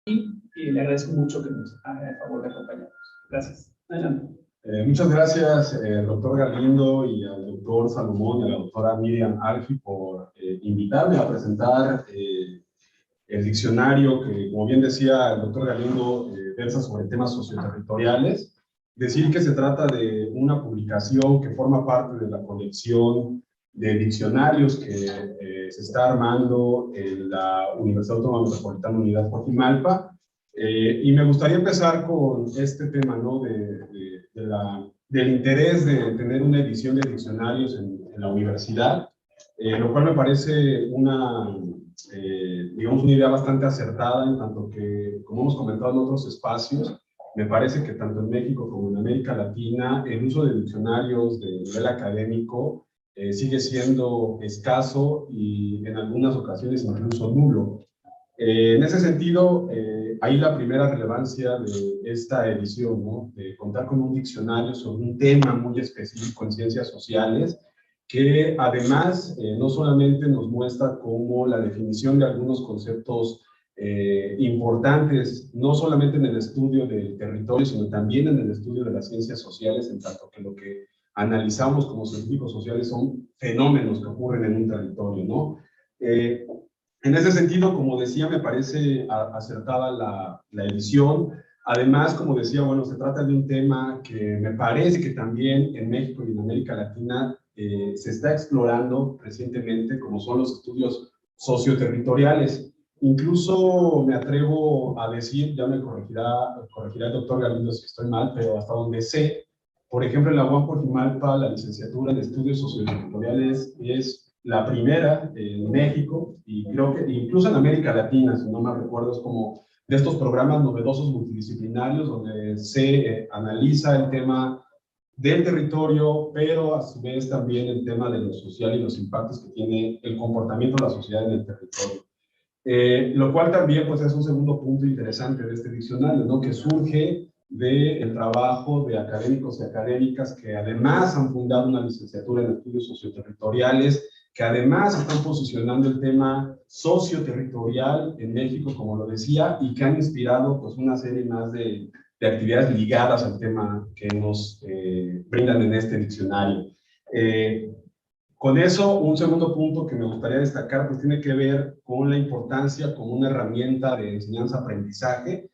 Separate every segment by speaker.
Speaker 1: y le agradezco mucho que nos haga el favor de acompañarnos. Gracias. Adelante.
Speaker 2: Muchas gracias, doctor Galindo, y al doctor Salomón y a la doctora Miriam Alfi por invitarme a presentar el diccionario que, como bien decía el doctor Galindo, versa sobre temas socioterritoriales. Decir que se trata de una publicación que forma parte de la colección de diccionarios que se está armando en la Universidad Autónoma Metropolitana Unidad Coajimalpa. Y me gustaría empezar con este tema, ¿no? Del interés de tener una edición de diccionarios en la universidad, lo cual me parece digamos, una idea bastante acertada, en tanto que, como hemos comentado en otros espacios, me parece que tanto en México como en América Latina el uso de diccionarios de nivel académico sigue siendo escaso y en algunas ocasiones incluso nulo. En ese sentido, ahí la primera relevancia de esta edición, ¿no? De contar con un diccionario sobre un tema muy específico en ciencias sociales, que además no solamente nos muestra cómo la definición de algunos conceptos importantes, no solamente en el estudio del territorio, sino también en el estudio de las ciencias sociales, en tanto que lo que analizamos como científicos sociales son fenómenos que ocurren en un territorio, ¿no? En ese sentido, como decía, me parece acertada la edición. Además, como decía, bueno, se trata de un tema que me parece que también en México y en América Latina se está explorando recientemente, como son los estudios socioterritoriales. Incluso me atrevo a decir, ya me corregirá el doctor Galindo si estoy mal, pero hasta donde sé, por ejemplo, en la UAM Coajimalpa, la licenciatura en estudios socioterritoriales es la primera en México, y creo que incluso en América Latina, si no me recuerdo, es como de estos programas novedosos multidisciplinarios donde se analiza el tema del territorio, pero a su vez también el tema de lo social y los impactos que tiene el comportamiento de la sociedad en el territorio. Lo cual también pues, es un segundo punto interesante de este diccionario, ¿no? Que surge del trabajo de académicos y académicas que además han fundado una licenciatura en estudios socioterritoriales, que además están posicionando el tema socioterritorial en México, como lo decía, y que han inspirado pues, una serie más de actividades ligadas al tema que nos brindan en este diccionario. Con eso, un segundo punto que me gustaría destacar, pues tiene que ver con la importancia como una herramienta de enseñanza-aprendizaje.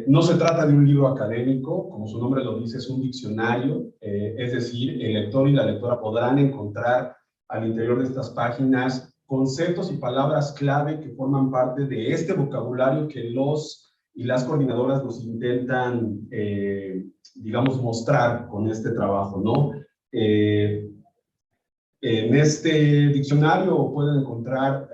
Speaker 2: No se trata de un libro académico, como su nombre lo dice, es un diccionario, es decir, el lector y la lectora podrán encontrar al interior de estas páginas conceptos y palabras clave que forman parte de este vocabulario que los y las coordinadoras nos intentan, digamos, mostrar con este trabajo, ¿no? En este diccionario pueden encontrar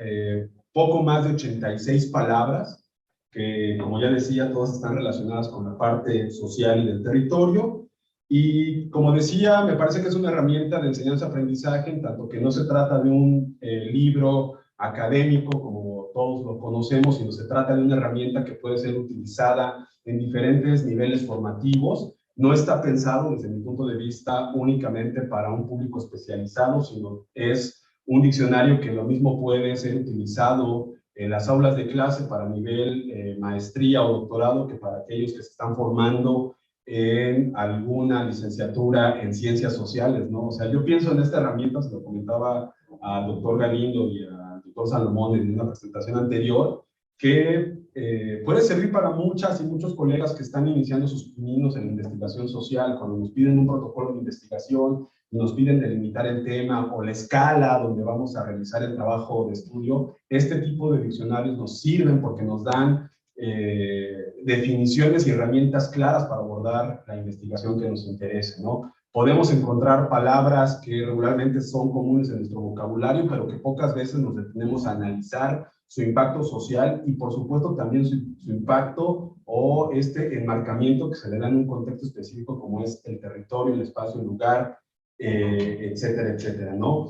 Speaker 2: poco más de 86 palabras, que como ya decía, todas están relacionadas con la parte social y del territorio. Y como decía, me parece que es una herramienta de enseñanza-aprendizaje, en tanto que no se trata de un libro académico como todos lo conocemos, sino se trata de una herramienta que puede ser utilizada en diferentes niveles formativos. No está pensado desde mi punto de vista únicamente para un público especializado, sino es un diccionario que lo mismo puede ser utilizado en las aulas de clase para nivel maestría o doctorado que para aquellos que se están formando en alguna licenciatura en ciencias sociales, ¿no? O sea, yo pienso en esta herramienta, se lo comentaba al doctor Galindo y al doctor Salomón en una presentación anterior, que puede servir para muchas y muchos colegas que están iniciando sus caminos en investigación social, cuando nos piden un protocolo de investigación y nos piden delimitar el tema o la escala donde vamos a realizar el trabajo de estudio. Este tipo de diccionarios nos sirven porque nos dan definiciones y herramientas claras para abordar la investigación que nos interese, ¿no? Podemos encontrar palabras que regularmente son comunes en nuestro vocabulario, pero que pocas veces nos detenemos a analizar su impacto social y por supuesto también su impacto o este enmarcamiento que se le da en un contexto específico como es el territorio, el espacio, el lugar, etcétera, etcétera, ¿no?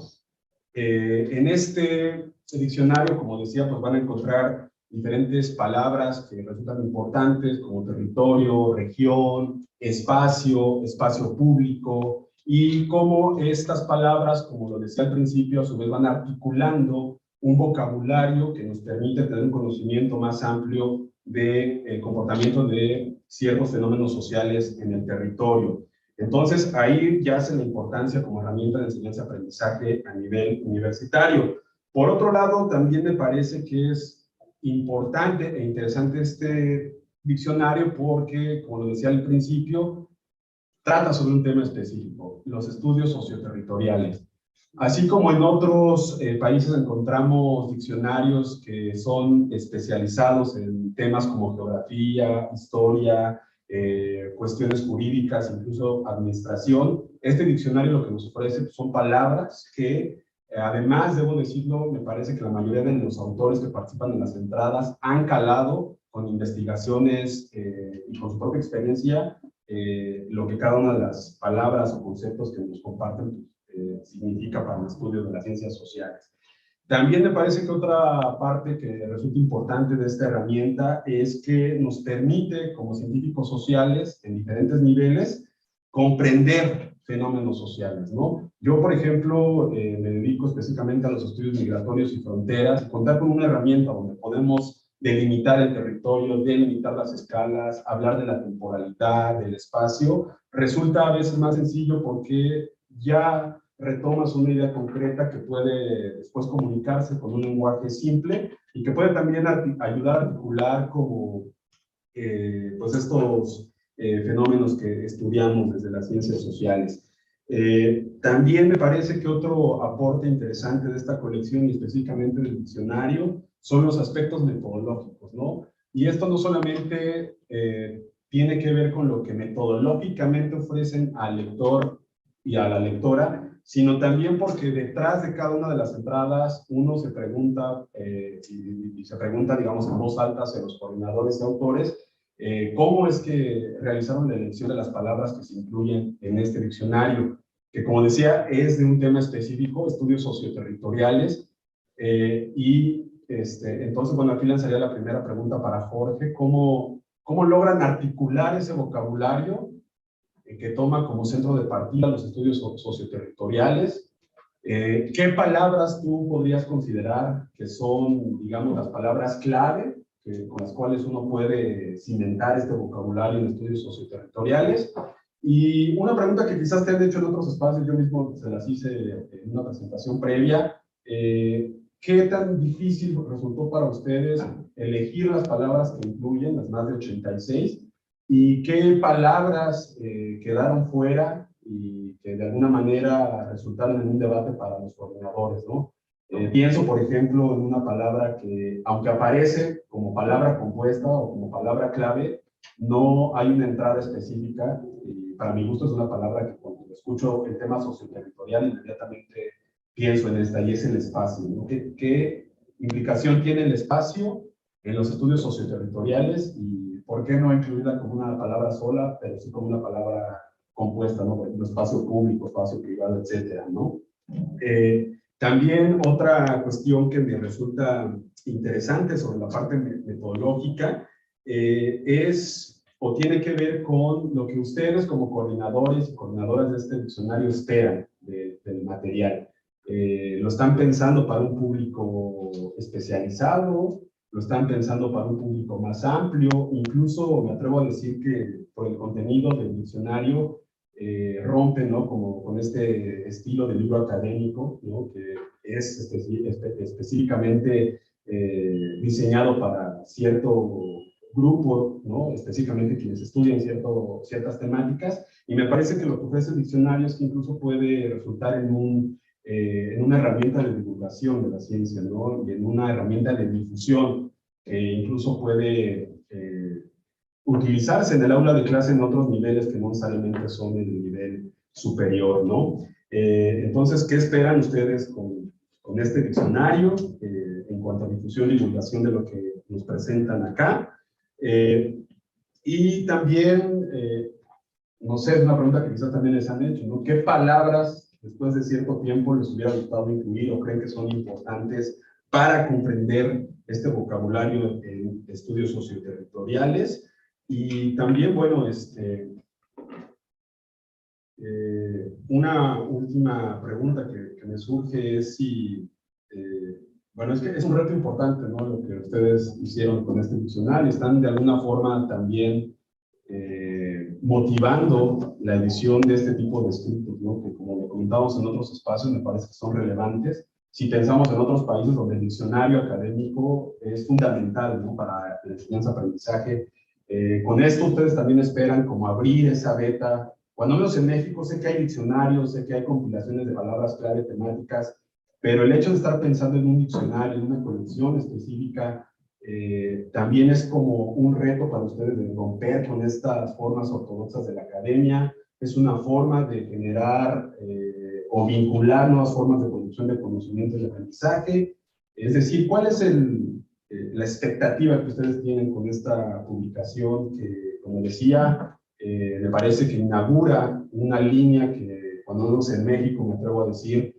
Speaker 2: En este diccionario, como decía, pues van a encontrar diferentes palabras que resultan importantes como territorio, región, espacio, espacio público, y cómo estas palabras, como lo decía al principio, a su vez van articulando un vocabulario que nos permite tener un conocimiento más amplio de comportamiento de ciertos fenómenos sociales en el territorio. Entonces, ahí yace la importancia como herramienta de enseñanza-aprendizaje a nivel universitario. Por otro lado, también me parece que es importante e interesante este diccionario porque, como lo decía al principio, trata sobre un tema específico, los estudios socioterritoriales. Así como en otros países encontramos diccionarios que son especializados en temas como geografía, historia, cuestiones jurídicas, incluso administración, este diccionario lo que nos ofrece son palabras que, además, debo decirlo, me parece que la mayoría de los autores que participan en las entradas han calado con investigaciones y con su propia experiencia lo que cada una de las palabras o conceptos que nos comparten significa para el estudio de las ciencias sociales. También me parece que otra parte que resulta importante de esta herramienta es que nos permite, como científicos sociales, en diferentes niveles, comprender fenómenos sociales, ¿no? Yo, por ejemplo, me dedico específicamente a los estudios migratorios y fronteras, contar con una herramienta donde podemos delimitar el territorio, delimitar las escalas, hablar de la temporalidad, del espacio, resulta a veces más sencillo porque ya retomas una idea concreta que puede después comunicarse con un lenguaje simple y que puede también ayudar a articular como pues estos fenómenos que estudiamos desde las ciencias sociales. También me parece que otro aporte interesante de esta colección y específicamente del diccionario son los aspectos metodológicos, ¿no? Y esto no solamente tiene que ver con lo que metodológicamente ofrecen al lector y a la lectora, sino también porque detrás de cada una de las entradas uno se pregunta, y se pregunta, digamos, en voz alta hacia los coordinadores y autores, cómo es que realizaron la elección de las palabras que se incluyen en este diccionario, que como decía, es de un tema específico, estudios socioterritoriales, entonces, bueno, aquí lanzaría la primera pregunta para Jorge, ¿cómo logran articular ese vocabulario que toma como centro de partida los estudios socioterritoriales? ¿Qué palabras tú podrías considerar que son, digamos, las palabras clave con las cuales uno puede cimentar este vocabulario en estudios socioterritoriales? Y una pregunta que quizás te han hecho en otros espacios, yo mismo se las hice en una presentación previa, ¿qué tan difícil resultó para ustedes elegir las palabras que incluyen, las más de 86, y qué palabras quedaron fuera y que de alguna manera resultaron en un debate para los coordinadores, ¿no? Pienso, por ejemplo, en una palabra que, aunque aparece como palabra compuesta o como palabra clave, no hay una entrada específica, y para mi gusto es una palabra que cuando escucho el tema socioterritorial inmediatamente pienso en esta, y es el espacio, ¿no? ¿Qué implicación tiene el espacio en los estudios socioterritoriales y por qué no incluirla como una palabra sola, pero sí como una palabra compuesta, ¿no? Por ejemplo, espacio público, espacio privado, etcétera, ¿no? También otra cuestión que me resulta interesante sobre la parte metodológica es o tiene que ver con lo que ustedes como coordinadores y coordinadoras de este diccionario esperan del material. ¿Lo están pensando para un público especializado? ¿Lo están pensando para un público más amplio? Incluso me atrevo a decir que por el contenido del diccionario rompe, ¿no? Como con este estilo de libro académico, ¿no? Que es específicamente diseñado para cierto grupo, ¿no? Específicamente quienes estudian ciertas temáticas, y me parece que lo que ofrece el diccionario es que incluso puede resultar en una herramienta de divulgación de la ciencia, ¿no? Y en una herramienta de difusión que incluso puede utilizarse en el aula de clase en otros niveles que no necesariamente son el nivel superior, ¿no? Entonces, ¿qué esperan ustedes con este diccionario en cuanto a difusión y divulgación de lo que nos presentan acá? Y también, no sé, es una pregunta que quizás también les han hecho, ¿no? ¿Qué palabras después de cierto tiempo les hubiera gustado incluir o creen que son importantes para comprender este vocabulario en estudios socioterritoriales? Y también, bueno, una última pregunta que me surge es si, Bueno, es que es un reto importante, ¿no? Lo que ustedes hicieron con este diccionario. Están de alguna forma también motivando la edición de este tipo de escritos, ¿no? Que como lo comentábamos en otros espacios, me parece que son relevantes. Si pensamos en otros países donde el diccionario académico es fundamental, ¿no? Para la enseñanza-aprendizaje. Con esto ustedes también esperan como abrir esa beta. Cuando menos en México sé que hay diccionarios, sé que hay compilaciones de palabras clave temáticas, pero el hecho de estar pensando en un diccionario, en una colección específica, también es como un reto para ustedes de romper con estas formas ortodoxas de la academia. Es una forma de generar o vincular nuevas formas de producción de conocimiento y aprendizaje. Es decir, ¿cuál es la expectativa que ustedes tienen con esta publicación que, como decía, me parece que inaugura una línea que, cuando vemos en México, me atrevo a decir,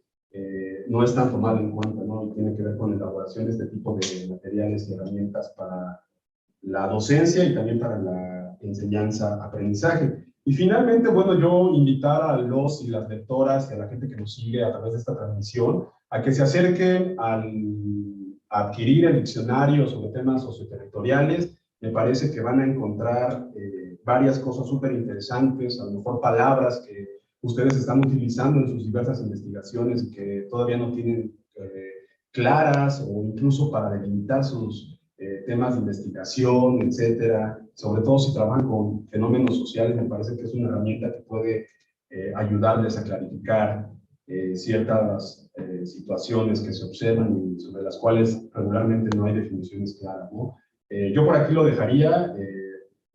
Speaker 2: no es tan tomada en cuenta, ¿no? Y tiene que ver con la elaboración de este tipo de materiales y herramientas para la docencia y también para la enseñanza-aprendizaje. Y finalmente, bueno, yo invitar a los y las lectoras y a la gente que nos sigue a través de esta transmisión a que se acerquen a adquirir el diccionario sobre temas socioterritoriales. Me parece que van a encontrar varias cosas súper interesantes, a lo mejor palabras que ustedes están utilizando en sus diversas investigaciones y que todavía no tienen claras, o incluso para delimitar sus temas de investigación, etcétera. Sobre todo si trabajan con fenómenos sociales, me parece que es una herramienta que puede ayudarles a clarificar ciertas situaciones que se observan y sobre las cuales regularmente no hay definiciones claras, ¿no? Yo por aquí lo dejaría.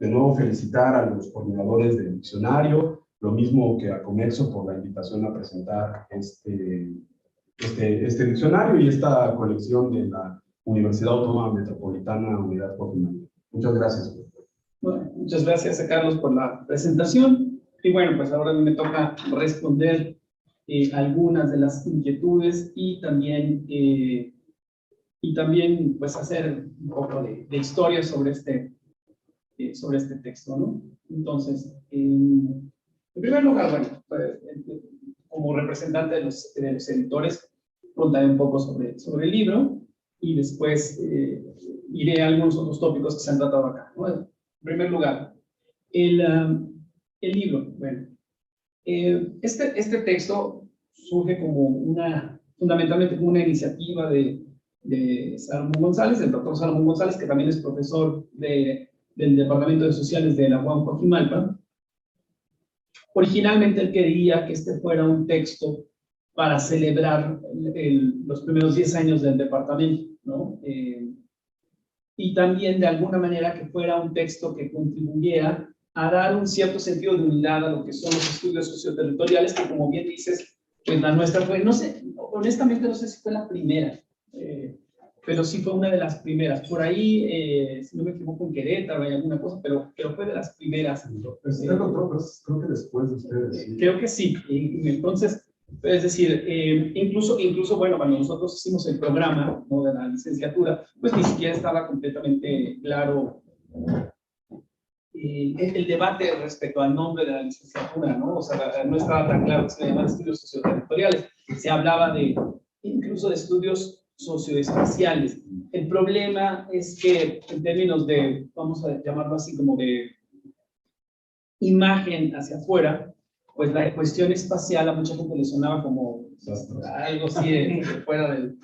Speaker 2: De nuevo, felicitar a los coordinadores del diccionario, lo mismo que a Comexo por la invitación a presentar este diccionario y esta colección de la Universidad Autónoma Metropolitana Unidad Coordinadora. Muchas gracias.
Speaker 1: Bueno, muchas gracias a Carlos por la presentación. Y bueno, pues ahora me toca responder algunas de las inquietudes y también pues hacer un poco de historia sobre este texto, ¿no? Entonces, en primer lugar, bueno, pues, como representante de los editores, contaré un poco sobre el libro y después iré a algunos otros tópicos que se han tratado acá, ¿no? En primer lugar, el libro, bueno, este texto surge fundamentalmente como una iniciativa de Salomón González, del doctor Salomón González, que también es profesor del Departamento de Sociales de la UAM Coajimalpa. Originalmente él quería que este fuera un texto para celebrar los primeros 10 años del departamento, ¿no? Y también de alguna manera que fuera un texto que contribuyera a dar un cierto sentido de unidad a lo que son los estudios socioterritoriales, que como bien dices, pues la nuestra fue, no sé, honestamente no sé si fue la primera, pero sí fue una de las primeras. Por ahí, si no me equivoco, en Querétaro hay alguna cosa, pero fue de las primeras.
Speaker 2: Creo que después de ustedes. Sí.
Speaker 1: Creo que sí. Y entonces, es decir, incluso, bueno, cuando nosotros hicimos el programa, ¿no?, de la licenciatura, pues ni siquiera estaba completamente claro el debate respecto al nombre de la licenciatura, ¿no? O sea, no estaba tan claro que se llamaban estudios socioterritoriales. Se hablaba incluso de estudios socioespaciales. El problema es que en términos de, vamos a llamarlo así, como de imagen hacia afuera, pues la cuestión espacial a mucha gente le sonaba como algo así de fuera del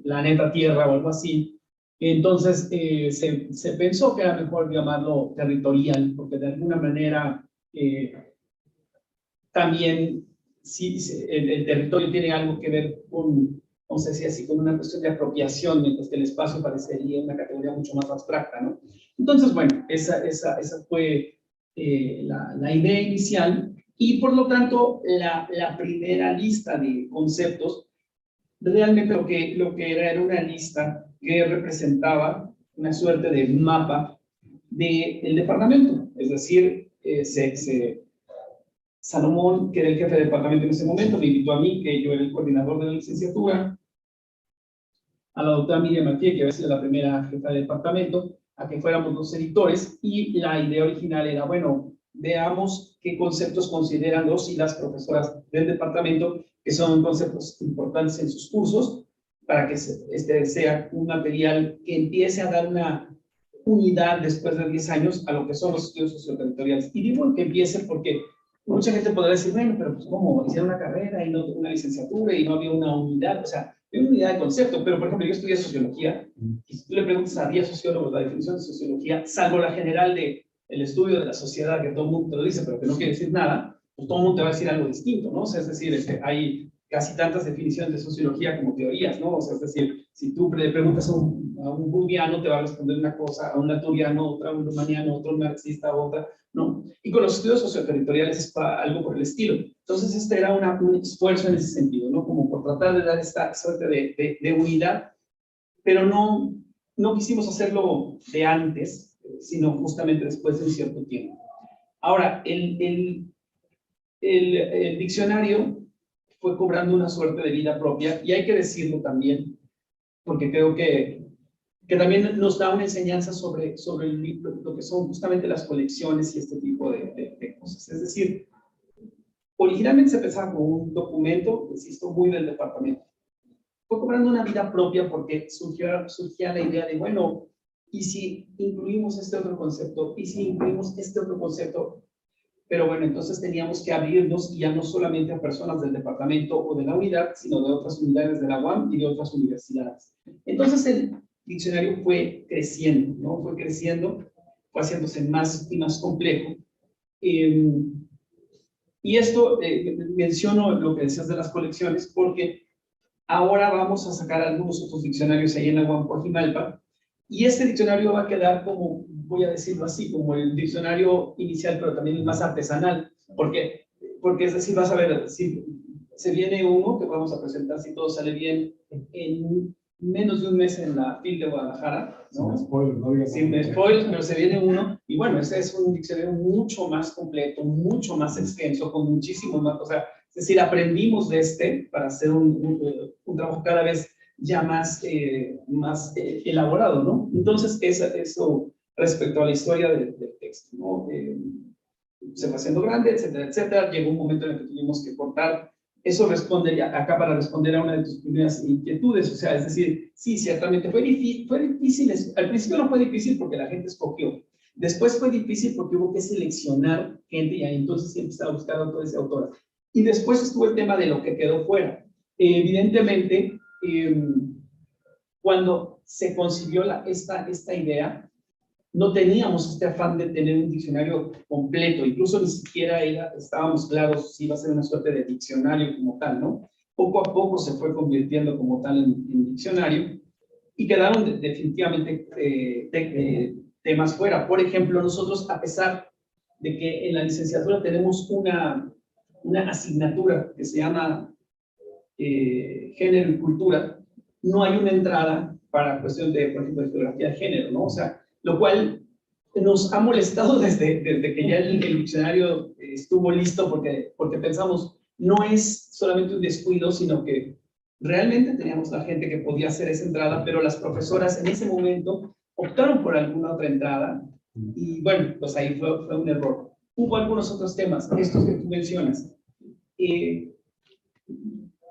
Speaker 1: planeta Tierra o algo así. Entonces se pensó que era mejor llamarlo territorial, porque de alguna manera también sí, el territorio tiene algo que ver con, vamos a decir así, con una cuestión de apropiación, mientras que el espacio parecería una categoría mucho más abstracta, ¿no? Entonces, bueno, esa fue la idea inicial, y por lo tanto la primera lista de conceptos realmente lo que era una lista que representaba una suerte de mapa del departamento. Es decir, Salomón, que era el jefe de departamento en ese momento, me invitó a mí, que yo era el coordinador de la licenciatura, a la doctora Miriam Mathieu, que había sido la primera jefa de departamento, a que fuéramos los editores, y la idea original era, bueno, veamos qué conceptos consideran los y las profesoras del departamento que son conceptos importantes en sus cursos, para que este sea un material que empiece a dar una unidad después de 10 años a lo que son los estudios socioterritoriales. Y digo que empiece porque mucha gente podrá decir, bueno, pero pues ¿cómo? Hicieron una carrera y no una licenciatura y no había una unidad, o sea, hay una unidad de concepto, pero por ejemplo yo estudié sociología y si tú le preguntas a 10 sociólogos la definición de sociología, salvo la general de el estudio de la sociedad, que todo el mundo te lo dice, pero que no quiere decir nada, pues todo el mundo te va a decir algo distinto, ¿no? O sea, es decir, hay casi tantas definiciones de sociología como teorías, ¿no? O sea, es decir, si tú le preguntas a un burgiano, te va a responder una cosa, a un laturiano otra, a un rumaniano, otro, un marxista otra, ¿no? Y con los estudios socioterritoriales es algo por el estilo. Entonces, este era un esfuerzo en ese sentido, ¿no? Como por tratar de dar esta suerte de unidad, pero no quisimos hacerlo de antes, sino justamente después de un cierto tiempo. Ahora, el diccionario fue cobrando una suerte de vida propia, y hay que decirlo también, porque creo que también nos da una enseñanza sobre lo que son justamente las colecciones y este tipo de cosas. Es decir, originalmente se pensaba como un documento, insisto, muy del departamento. Fue cobrando una vida propia porque surgía la idea de, bueno, ¿y si incluimos este otro concepto? ¿Y si incluimos este otro concepto? Pero bueno, entonces teníamos que abrirnos ya no solamente a personas del departamento o de la unidad, sino de otras unidades de la UAM y de otras universidades. Entonces el diccionario fue creciendo, ¿no? Fue creciendo, fue haciéndose más y más complejo. Y esto, menciono lo que decías de las colecciones, porque ahora vamos a sacar algunos otros diccionarios ahí en la UAM Coajimalpa, y este diccionario va a quedar como, voy a decirlo así, como el diccionario inicial, pero también el más artesanal, porque es decir, vas a ver, si se viene uno que vamos a presentar, si todo sale bien, en menos de un mes en la FIL de Guadalajara, ¿no?
Speaker 2: Sin spoiler, no
Speaker 1: Sin spoilers, pero se viene uno, y bueno, ese es un diccionario mucho más completo, mucho más extenso, con muchísimo más, o sea, es decir, aprendimos de este para hacer un trabajo cada vez ya más elaborado, ¿no? Entonces, eso respecto a la historia del texto, ¿no? Se fue haciendo grande, etcétera, etcétera. Llegó un momento en el que tuvimos que cortar. Eso responde acá para responder a una de tus primeras inquietudes, o sea, es decir, sí, ciertamente fue difícil, al principio no fue difícil porque la gente escogió, después fue difícil porque hubo que seleccionar gente y ahí entonces siempre estaba buscando autores y autoras. Y después estuvo el tema de lo que quedó fuera. Evidentemente, cuando se concibió esta idea, no teníamos este afán de tener un diccionario completo, incluso ni siquiera estábamos claros si iba a ser una suerte de diccionario como tal, ¿no? Poco a poco se fue convirtiendo como tal en diccionario y quedaron definitivamente temas fuera. Por ejemplo, nosotros, a pesar de que en la licenciatura tenemos una asignatura que se llama género y cultura, no hay una entrada para cuestión de, por ejemplo, de geografía de género, ¿no? O sea, lo cual nos ha molestado desde que ya el diccionario estuvo listo, porque pensamos, no es solamente un descuido, sino que realmente teníamos la gente que podía hacer esa entrada, pero las profesoras en ese momento optaron por alguna otra entrada, y bueno, pues ahí fue un error. Hubo algunos otros temas, estos que tú mencionas.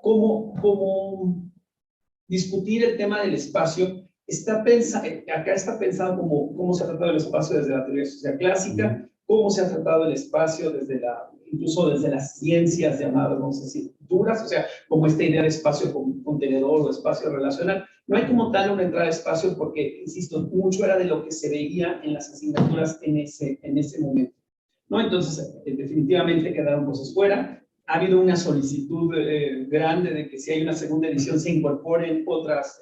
Speaker 1: ¿Cómo discutir el tema del espacio? Acá está pensado cómo se ha tratado el espacio desde la teoría social clásica, cómo se ha tratado el espacio incluso desde las ciencias llamadas, vamos a decir, duras, o sea, como esta idea de espacio contenedor o espacio relacional. No hay como tal una entrada de espacio porque, insisto, mucho era de lo que se veía en las asignaturas en ese momento, ¿no? Entonces, definitivamente quedaron cosas fuera. Ha habido una solicitud grande de que si hay una segunda edición se incorporen otras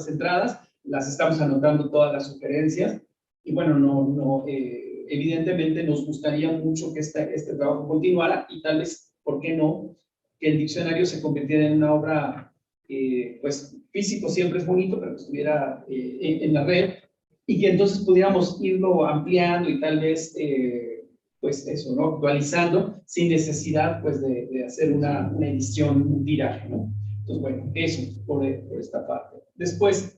Speaker 1: entradas. Las estamos anotando todas las sugerencias. Y bueno, evidentemente nos gustaría mucho que este trabajo continuara y tal vez, ¿por qué no?, que el diccionario se convirtiera en una obra, pues físico siempre es bonito, pero que estuviera en la red y que entonces pudiéramos irlo ampliando y tal vez pues eso, ¿no?, actualizando sin necesidad pues de hacer una edición, un tiraje, ¿no? Entonces, bueno, eso por esta parte. Después,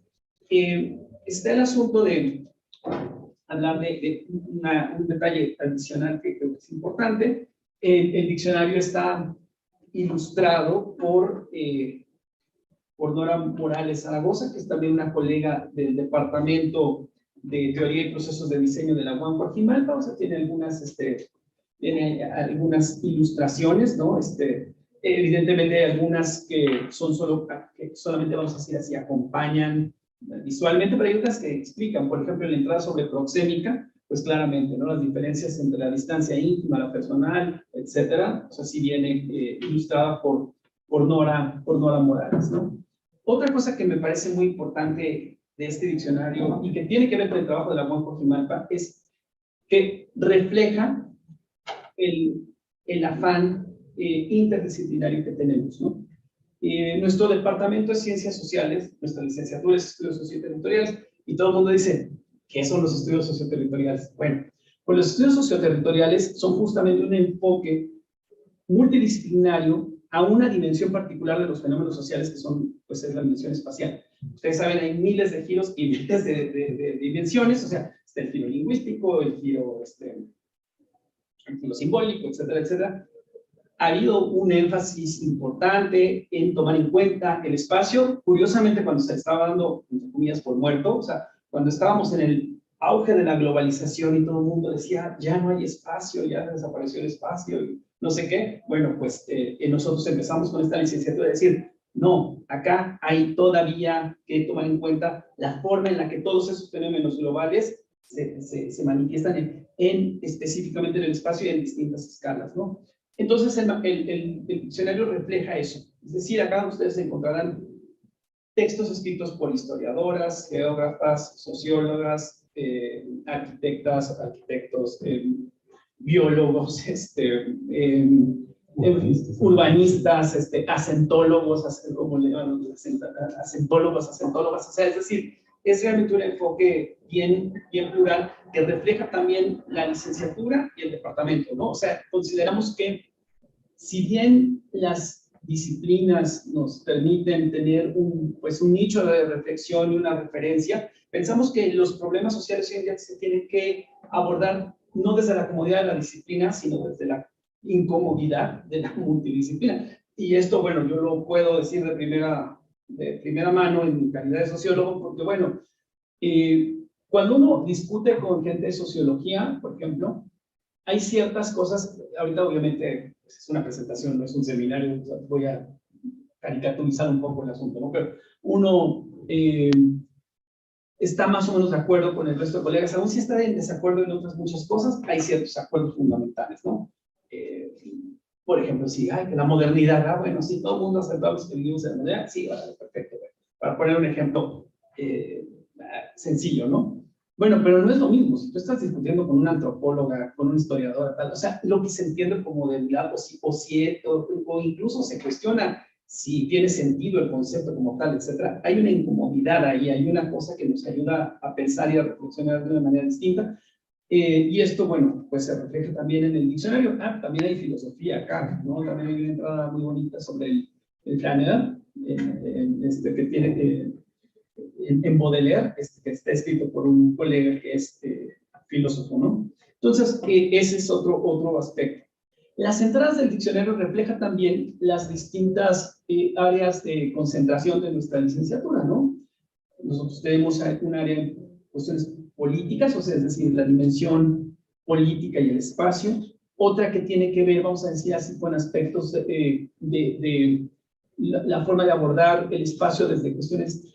Speaker 1: está el asunto de hablar de un detalle adicional que creo que es importante. El diccionario está ilustrado por Nora Morales Zaragoza, que es también una colega del Departamento de Teoría y Procesos de Diseño de la UAM Coajimalpa. O sea, tiene algunas ilustraciones, ¿no? Evidentemente hay algunas que solamente, vamos a decir así, acompañan visualmente, pero hay otras que explican. Por ejemplo, en la entrada sobre proxémica, pues claramente, ¿no? Las diferencias entre la distancia íntima, la personal, etcétera. O sea, sí viene ilustrada por Nora Morales, ¿no? Otra cosa que me parece muy importante de este diccionario y que tiene que ver con el trabajo de la UAM Coajimalpa es que refleja el afán interdisciplinario que tenemos, ¿no? Nuestro departamento de Ciencias Sociales, nuestra licenciatura es Estudios Socioterritoriales, y todo el mundo dice, ¿qué son los estudios socioterritoriales? Bueno, pues los estudios socioterritoriales son justamente un enfoque multidisciplinario a una dimensión particular de los fenómenos sociales que son, pues es la dimensión espacial. Ustedes saben, hay miles de giros y miles de dimensiones, o sea, está el giro lingüístico, el giro simbólico, etcétera, etcétera. Ha habido un énfasis importante en tomar en cuenta el espacio. Curiosamente, cuando se estaba dando, entre comillas, por muerto, o sea, cuando estábamos en el auge de la globalización y todo el mundo decía, ya no hay espacio, ya desapareció el espacio, y no sé qué, bueno, pues nosotros empezamos con esta licenciatura a decir, no, acá hay todavía que tomar en cuenta la forma en la que todos esos fenómenos globales se manifiestan específicamente en el espacio y en distintas escalas, ¿no? Entonces, el diccionario refleja eso. Es decir, acá ustedes encontrarán textos escritos por historiadoras, geógrafas, sociólogas, arquitectas, arquitectos, biólogos, urbanistas, acentólogos, como le llaman, acentólogas. O sea, es decir, es realmente un enfoque bien plural que refleja también la licenciatura y el departamento, ¿no? O sea, consideramos que si bien las disciplinas nos permiten tener un nicho de reflexión y una referencia, pensamos que los problemas sociales hoy en día se tienen que abordar no desde la comodidad de la disciplina, sino desde la incomodidad de la multidisciplina. Y esto, bueno, yo lo puedo decir de primera mano en mi calidad de sociólogo, porque, bueno, cuando uno discute con gente de sociología, por ejemplo, hay ciertas cosas, ahorita obviamente es una presentación, no es un seminario, o sea, voy a caricaturizar un poco el asunto, ¿no? Pero uno está más o menos de acuerdo con el resto de colegas, aún si está en desacuerdo en otras muchas cosas, hay ciertos acuerdos fundamentales, ¿no? Por ejemplo, si que la modernidad, bueno, si todo el mundo aceptamos que vivimos en la modernidad, sí, vale, perfecto. Para poner un ejemplo sencillo, ¿no? Bueno, pero no es lo mismo. Si tú estás discutiendo con una antropóloga, con una historiadora, tal, o sea, lo que se entiende como modernidad, o incluso se cuestiona si tiene sentido el concepto como tal, etcétera. Hay una incomodidad ahí, hay una cosa que nos ayuda a pensar y a reflexionar de una manera distinta. Y esto, bueno, pues se refleja también en el diccionario. También hay filosofía acá, ¿no? También hay una entrada muy bonita sobre el Flaner, que tiene en Baudelaire, que está escrito por un colega que es filósofo, ¿no? Entonces, ese es otro aspecto. Las entradas del diccionario reflejan también las distintas áreas de concentración de nuestra licenciatura, ¿no? Nosotros tenemos un área en cuestiones políticas, o sea, es decir, la dimensión política y el espacio. Otra que tiene que ver, vamos a decir así, con aspectos de la forma de abordar el espacio desde cuestiones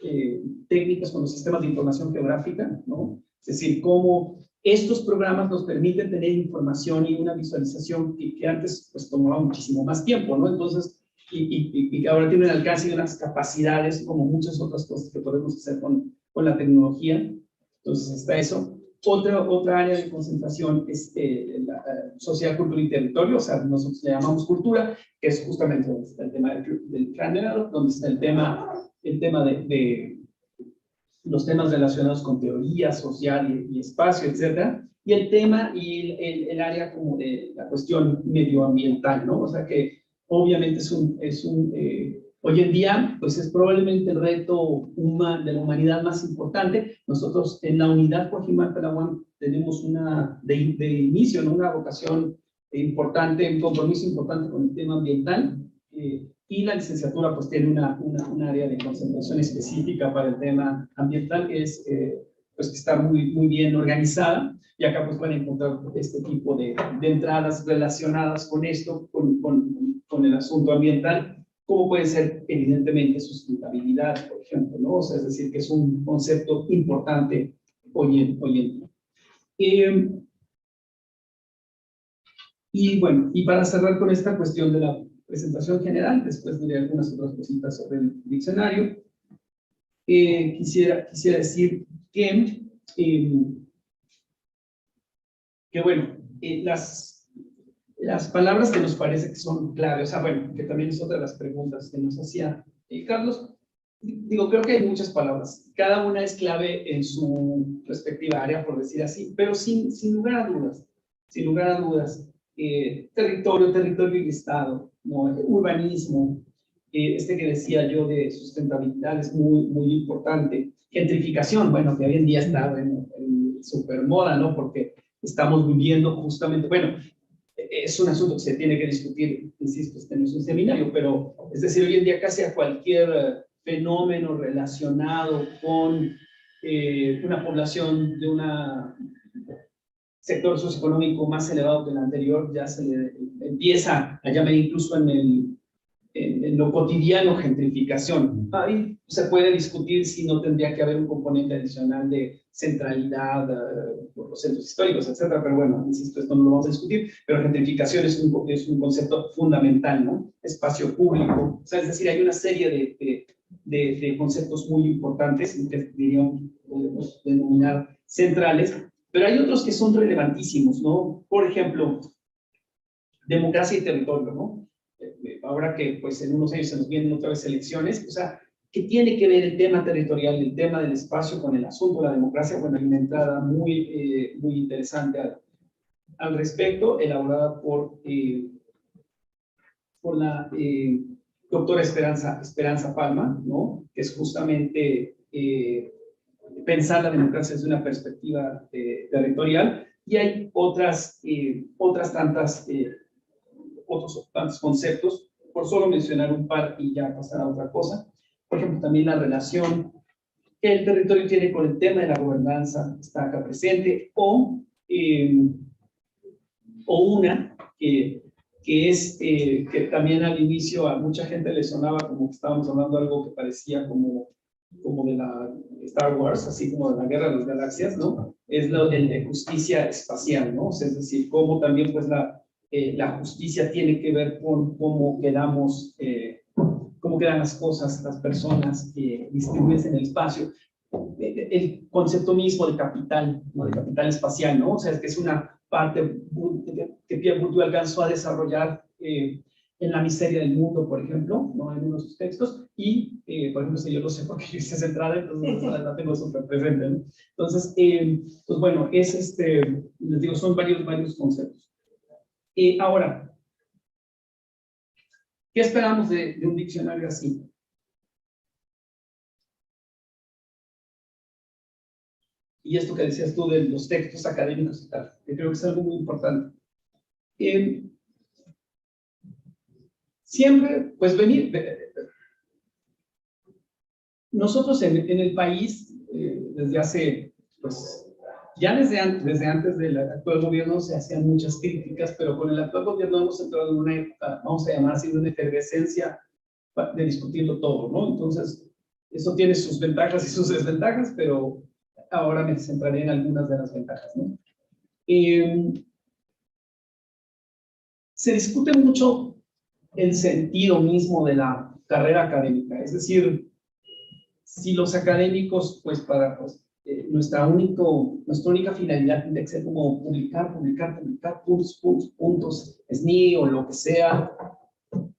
Speaker 1: técnicas con los sistemas de información geográfica, ¿no? Es decir, cómo estos programas nos permiten tener información y una visualización que antes pues tomaba muchísimo más tiempo, ¿no? Entonces, y que ahora tienen alcance y unas capacidades como muchas otras cosas que podemos hacer con la tecnología. Entonces está eso. Otra área de concentración es la sociedad, cultura y territorio, o sea, nosotros le llamamos cultura, que es justamente donde está el tema del Flaner, donde está el tema de los temas relacionados con teoría social y espacio, etcétera, y el tema y el área como de la cuestión medioambiental, ¿no? O sea que obviamente hoy en día, pues es probablemente el reto de la humanidad más importante. Nosotros en la unidad Coajimalpa de la UAM tenemos de inicio, ¿no? Una vocación importante, un compromiso importante con el tema ambiental. y la licenciatura pues tiene un área de concentración específica para el tema ambiental que es pues que está muy bien organizada, y acá pues pueden encontrar este tipo de entradas relacionadas con esto, con el asunto ambiental, como puede ser evidentemente sustentabilidad, por ejemplo, ¿no? O sea, es decir, que es un concepto importante hoy en día. Y bueno, y para cerrar con esta cuestión de la presentación general, después diré algunas otras cositas sobre el diccionario, quisiera decir que bueno, las palabras que nos parece que son clave, o sea, bueno, que también es otra de las preguntas que nos hacía Carlos. Digo, creo que hay muchas palabras, cada una es clave en su respectiva área, por decir así, pero sin lugar a dudas, territorio y estado, ¿no? Urbanismo, este que decía yo de sustentabilidad es muy importante. Gentrificación, bueno, que hoy en día está en supermoda, ¿no? Porque estamos viviendo justamente, bueno, es un asunto que se tiene que discutir, insisto, este no es un seminario, pero es decir, hoy en día casi a cualquier fenómeno relacionado con una población de un sector socioeconómico más elevado que el anterior, ya se le empieza a llamar incluso en lo cotidiano gentrificación. Ahí se puede discutir si no tendría que haber un componente adicional de centralidad por los centros históricos, etcétera, pero bueno, insisto, esto no lo vamos a discutir, pero gentrificación es un concepto fundamental, ¿no? Espacio público, o sea, es decir, hay una serie de conceptos muy importantes que podemos denominar centrales, pero hay otros que son relevantísimos, ¿no? Por ejemplo, democracia y territorio, ¿no? Ahora que pues en unos años se nos vienen otra vez elecciones, o sea, ¿qué tiene que ver el tema territorial, el tema del espacio con el asunto de la democracia? Bueno, hay una entrada muy interesante al respecto, elaborada por la doctora Esperanza Palma, ¿no? Que es justamente pensar la democracia desde una perspectiva territorial, y hay otros tantos conceptos, por solo mencionar un par y ya pasar a otra cosa. Por ejemplo, también la relación que el territorio tiene con el tema de la gobernanza está acá presente, o una que también al inicio a mucha gente le sonaba como que estábamos hablando de algo que parecía como de la Star Wars, así como de la Guerra de las Galaxias, ¿no? Es el de justicia espacial, ¿no? O sea, es decir, cómo también pues la justicia tiene que ver con cómo quedan las cosas, las personas distribuidas en el espacio. El concepto mismo de capital, ¿no? De capital espacial, ¿no? O sea, es que es una parte que Pierre Bourdieu alcanzó a desarrollar en La miseria del mundo, por ejemplo, ¿no? En uno de sus textos, y, por ejemplo, si yo lo sé porque yo hice esa entrada, entonces la tengo súper presente, ¿no? Entonces, pues bueno, les digo, son varios conceptos. Ahora, ¿qué esperamos de un diccionario así? Y esto que decías tú de los textos académicos y tal, que creo que es algo muy importante. Siempre, pues nosotros en el país, desde hace, pues, ya desde antes del actual gobierno se hacían muchas críticas, pero con el actual gobierno hemos entrado en una época, vamos a llamar así, de una efervescencia de discutirlo todo, ¿no? Entonces, eso tiene sus ventajas y sus desventajas, pero ahora me centraré en algunas de las ventajas, ¿no? Se discute mucho el sentido mismo de la carrera académica, es decir, si los académicos, pues nuestra única finalidad tiene que ser como publicar, puntos, SNI o lo que sea,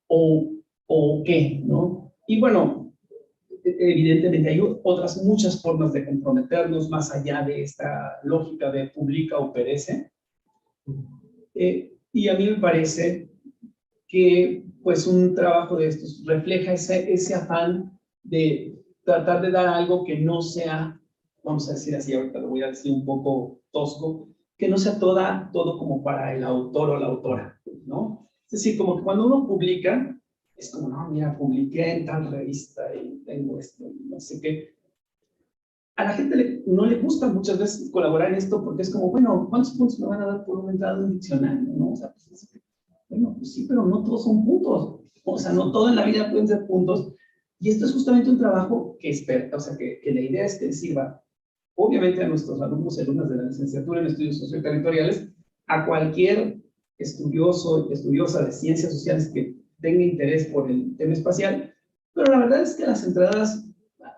Speaker 1: o qué, ¿no? Y bueno, evidentemente hay otras muchas formas de comprometernos más allá de esta lógica de publica o perece. Y a mí me parece que pues un trabajo de estos refleja ese afán de tratar de dar algo que no sea, vamos a decir así, ahorita lo voy a decir un poco tosco, que no sea todo como para el autor o la autora, ¿no? Es decir, como que cuando uno publica, es como, no, mira, publiqué en tal revista y tengo esto, y no sé qué. A la gente no le gusta muchas veces colaborar en esto porque es como, bueno, ¿cuántos puntos me van a dar por una entrada de un diccionario? ¿No? O sea, pues, bueno, pues sí, pero no todos son puntos. O sea, no todo en la vida pueden ser puntos. Y esto es justamente un trabajo que espera, o sea, que la idea es que sirva, obviamente, a nuestros alumnos y alumnas de la licenciatura en estudios socioterritoriales, a cualquier estudioso, estudiosa de ciencias sociales que tenga interés por el tema espacial, pero la verdad es que las entradas,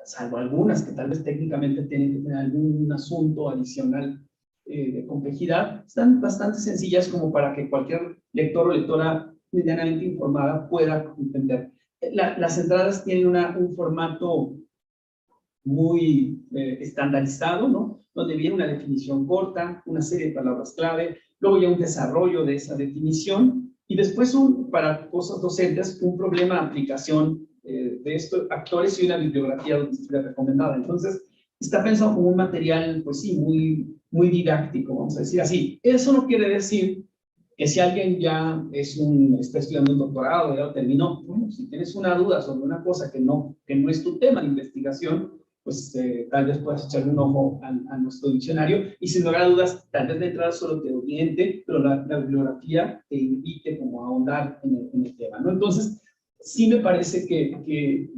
Speaker 1: salvo algunas que tal vez técnicamente tienen que tener algún asunto adicional de complejidad, están bastante sencillas como para que cualquier lector o lectora medianamente informada pueda entender. Las entradas tienen un formato muy estandarizado, ¿no? Donde viene una definición corta, una serie de palabras clave, luego ya un desarrollo de esa definición, y después para cosas docentes, un problema de aplicación de estos actores y una bibliografía recomendada. Entonces, está pensado como un material, pues sí, muy didáctico, vamos a decir así. Eso no quiere decir que si alguien ya está estudiando un doctorado, ya lo terminó, bueno, si tienes una duda sobre una cosa que no es tu tema de investigación, pues tal vez puedas echarle un ojo a nuestro diccionario, y sin lugar a dudas, tal vez de entrada solo te oriente, pero la bibliografía te invite como a ahondar en el tema, ¿no? Entonces, sí me parece que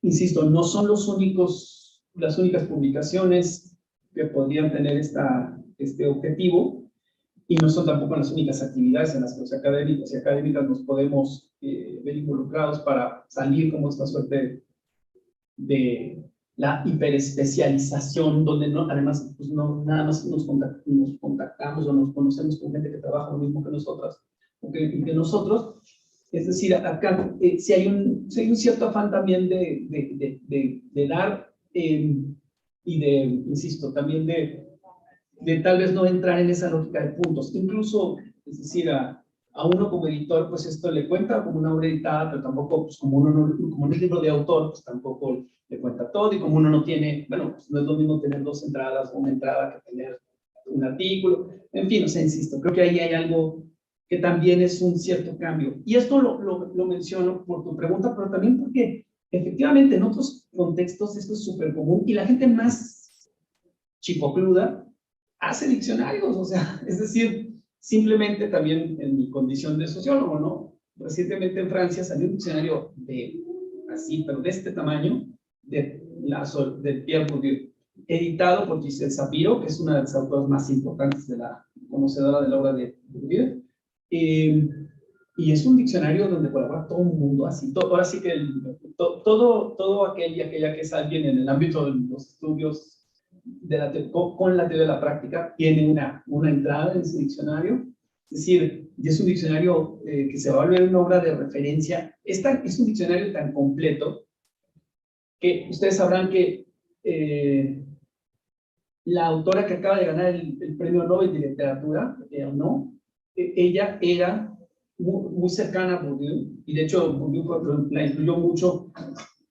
Speaker 1: insisto, no son las únicas publicaciones que podrían tener este objetivo, y no son tampoco las únicas actividades en las que los académicos y académicas nos podemos ver involucrados para salir como esta suerte de la hiperespecialización, donde además pues nada más nos contactamos o nos conocemos con gente que trabaja lo mismo que nosotras o que nosotros. Es decir, acá si hay un cierto afán también de dar y de, insisto, también de tal vez no entrar en esa lógica de puntos. Incluso, es decir, a uno como editor, pues esto le cuenta como una obra editada, pero tampoco, pues como un libro de autor, pues tampoco le cuenta todo, y como uno no tiene, bueno, pues no es lo mismo tener 2 entradas o una entrada que tener un artículo. En fin, o sea, insisto, creo que ahí hay algo que también es un cierto cambio. Y esto lo menciono por tu pregunta, pero también porque efectivamente en otros contextos esto es súper común, y la gente más chipocluda hace diccionarios, o sea, es decir, simplemente también en mi condición de sociólogo, ¿no? Recientemente en Francia salió un diccionario pero de este tamaño, de Pierre Bourdieu, editado por Gisèle Sapiro, que es una de las autoras más importantes conocedora de la obra de Bourdieu, y es un diccionario donde colabora todo el mundo, así, ahora sí que todo aquel y aquella que es alguien en el ámbito de los estudios con la teoría de la práctica, tiene una entrada en ese diccionario. Es decir, es un diccionario que se va a volver una obra de referencia. Es un diccionario tan completo que ustedes sabrán que la autora que acaba de ganar el premio Nobel de Literatura, ¿no? Ella era muy cercana a Bourdieu, y de hecho Bourdieu la influyó mucho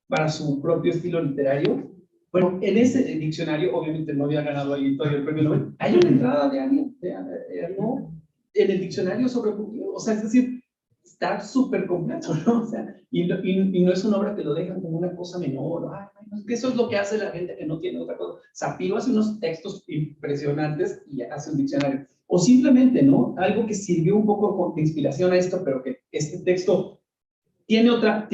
Speaker 1: para su propio estilo literario. Bueno, en ese diccionario, obviamente no había ganado el premio Nobel, hay una entrada de alguien, ¿no? En el diccionario sobre Bourdieu, o sea, es decir, está súper completo, ¿no? O sea, y no es una obra que lo dejan como una cosa menor, eso es lo que hace la gente que no tiene otra cosa. Sapiro hace unos textos impresionantes y hace un diccionario. O simplemente, ¿no? Algo que sirvió un poco de inspiración a esto, pero que este texto tiene otras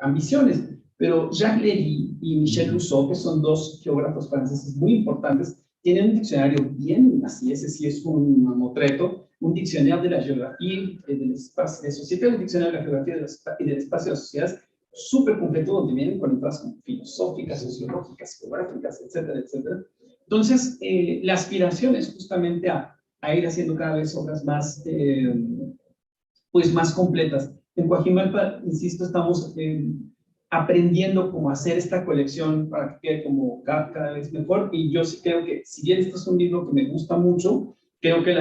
Speaker 1: ambiciones, pero Jacques Lévy y Michel Rousseau, que son 2 geógrafos franceses muy importantes, tienen un diccionario bien así, ese sí es un mamotreto, un diccionario de la geografía y del espacio, de sociedad, un diccionario de la geografía y del espacio de las sociedades, súper completo, donde vienen con entradas como filosóficas, sociológicas, geográficas, etcétera, etcétera. Entonces, la aspiración es justamente a ir haciendo cada vez obras más pues más completas. En Coajimalpa, insisto, estamos aprendiendo cómo hacer esta colección para que quede como cada vez mejor, y yo sí creo que, si bien este es un libro que me gusta mucho, creo que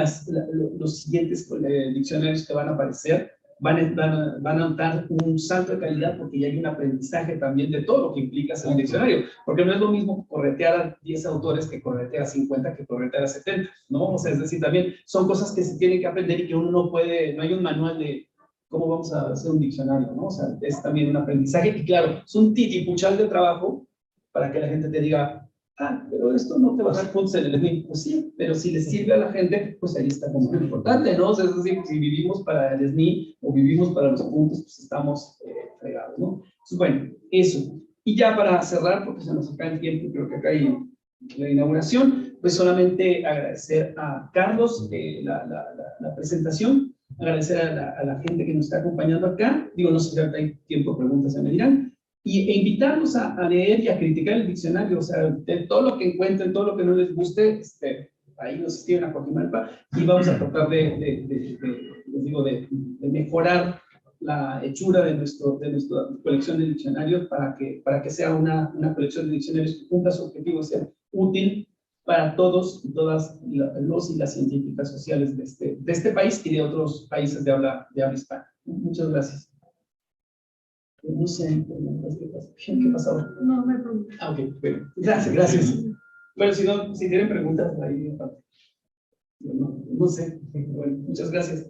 Speaker 1: los siguientes diccionarios que van a aparecer van a notar un salto de calidad, porque ya hay un aprendizaje también de todo lo que implica hacer un diccionario, porque no es lo mismo corretear a 10 autores que corretear a 50, que corretear a 70, ¿no? ¿no? O sea, es decir, también son cosas que se tienen que aprender y que uno no puede, no hay un manual de cómo vamos a hacer un diccionario, ¿no? O sea, es también un aprendizaje y claro, es un titipuchal de trabajo para que la gente te diga, ah, pero esto no te va a dar puntos en el SNI. Pues sí, pero si le sirve a la gente, pues ahí está como muy importante, ¿no? O sea, es decir, si vivimos para el SNI o vivimos para los puntos, pues estamos fregados, ¿no? Entonces, bueno, eso. Y ya para cerrar, porque se nos acaba el tiempo, creo que acá hay la inauguración, pues solamente agradecer a Carlos la presentación, agradecer a la gente que nos está acompañando acá, digo, no sé si hay tiempo de preguntas, ya me dirán, e invitarlos a leer y a criticar el diccionario, o sea, de todo lo que encuentren, todo lo que no les guste, ahí nos escriben a Coajimalpa y vamos a tratar les digo, de mejorar la hechura de nuestra colección de diccionarios para que sea una colección de diccionarios que cumpla su objetivo de ser útil para todos y todas los y las científicas sociales de este país y de otros países de habla hispana. Muchas gracias. No sé, ¿qué pasa ahora?
Speaker 3: No me pregunto.
Speaker 1: Ah, ok, bueno, gracias. Bueno, si tienen preguntas, ahí aparte. No sé. Bueno, muchas gracias.